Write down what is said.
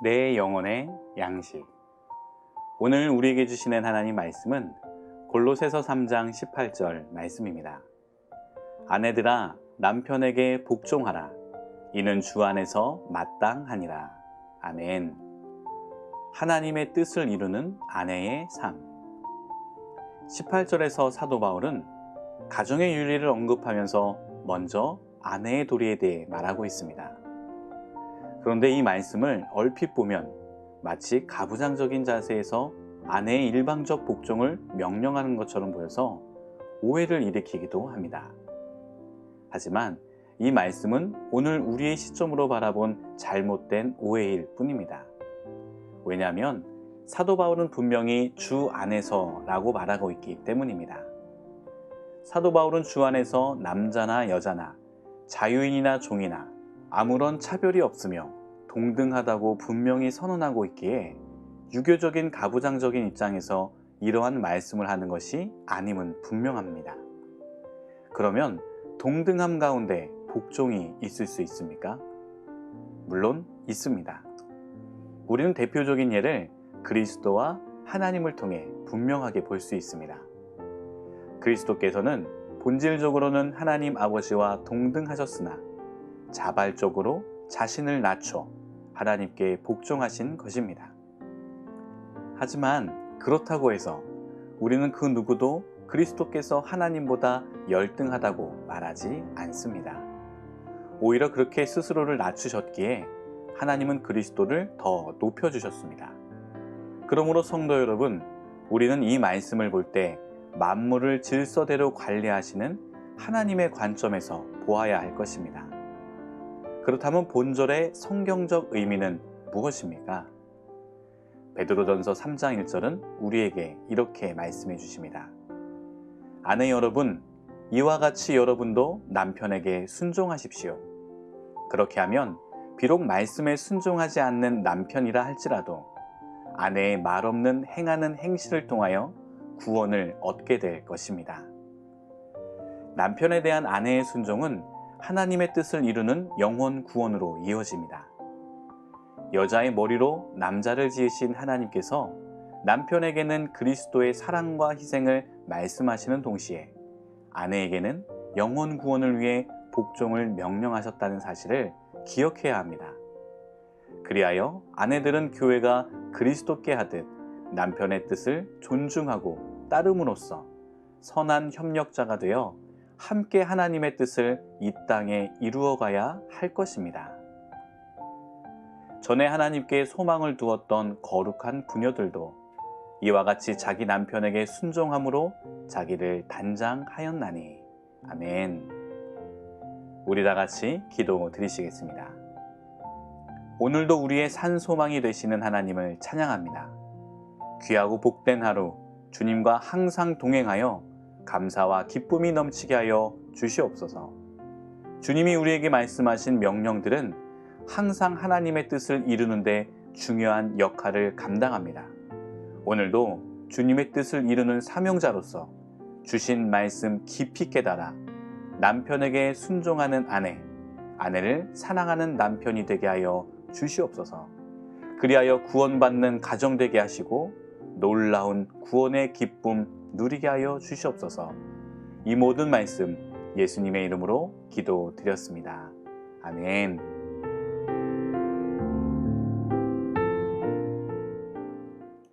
내 영혼의 양식. 오늘 우리에게 주시는 하나님 말씀은 골로새서 3장 18절 말씀입니다. 아내들아 남편에게 복종하라. 이는 주 안에서 마땅하니라. 아멘. 하나님의 뜻을 이루는 아내의 삶. 18절에서 사도 바울은 가정의 윤리를 언급하면서 먼저 아내의 도리에 대해 말하고 있습니다. 그런데 이 말씀을 얼핏 보면 마치 가부장적인 자세에서 아내의 일방적 복종을 명령하는 것처럼 보여서 오해를 일으키기도 합니다. 하지만 이 말씀은 오늘 우리의 시점으로 바라본 잘못된 오해일 뿐입니다. 왜냐하면 사도 바울은 분명히 주 안에서 라고 말하고 있기 때문입니다. 사도 바울은 주 안에서 남자나 여자나 자유인이나 종이나 아무런 차별이 없으며 동등하다고 분명히 선언하고 있기에 유교적인 가부장적인 입장에서 이러한 말씀을 하는 것이 아님은 분명합니다. 그러면 동등함 가운데 복종이 있을 수 있습니까? 물론 있습니다. 우리는 대표적인 예를 그리스도와 하나님을 통해 분명하게 볼 수 있습니다. 그리스도께서는 본질적으로는 하나님 아버지와 동등하셨으나 자발적으로 자신을 낮춰 하나님께 복종하신 것입니다. 하지만 그렇다고 해서 우리는 그 누구도 그리스도께서 하나님보다 열등하다고 말하지 않습니다. 오히려 그렇게 스스로를 낮추셨기에 하나님은 그리스도를 더 높여주셨습니다. 그러므로 성도 여러분, 우리는 이 말씀을 볼 때 만물을 질서대로 관리하시는 하나님의 관점에서 보아야 할 것입니다. 그렇다면 본절의 성경적 의미는 무엇입니까? 베드로전서 3장 1절은 우리에게 이렇게 말씀해 주십니다. 아내 여러분, 이와 같이 여러분도 남편에게 순종하십시오. 그렇게 하면 비록 말씀에 순종하지 않는 남편이라 할지라도 아내의 말없는 행하는 행실을 통하여 구원을 얻게 될 것입니다. 남편에 대한 아내의 순종은 하나님의 뜻을 이루는 영혼 구원으로 이어집니다. 여자의 머리로 남자를 지으신 하나님께서 남편에게는 그리스도의 사랑과 희생을 말씀하시는 동시에 아내에게는 영혼 구원을 위해 복종을 명령하셨다는 사실을 기억해야 합니다. 그리하여 아내들은 교회가 그리스도께 하듯 남편의 뜻을 존중하고 따름으로써 선한 협력자가 되어 함께 하나님의 뜻을 이 땅에 이루어가야 할 것입니다. 전에 하나님께 소망을 두었던 거룩한 부녀들도 이와 같이 자기 남편에게 순종함으로 자기를 단장하였나니. 아멘. 우리 다 같이 기도 드리시겠습니다. 오늘도 우리의 산 소망이 되시는 하나님을 찬양합니다. 귀하고 복된 하루 주님과 항상 동행하여 감사와 기쁨이 넘치게 하여 주시옵소서. 주님이 우리에게 말씀하신 명령들은 항상 하나님의 뜻을 이루는데 중요한 역할을 감당합니다. 오늘도 주님의 뜻을 이루는 사명자로서 주신 말씀 깊이 깨달아 남편에게 순종하는 아내, 아내를 사랑하는 남편이 되게 하여 주시옵소서. 그리하여 구원받는 가정 되게 하시고 놀라운 구원의 기쁨 누리게 하여 주시옵소서. 이 모든 말씀 예수님의 이름으로 기도드렸습니다. 아멘.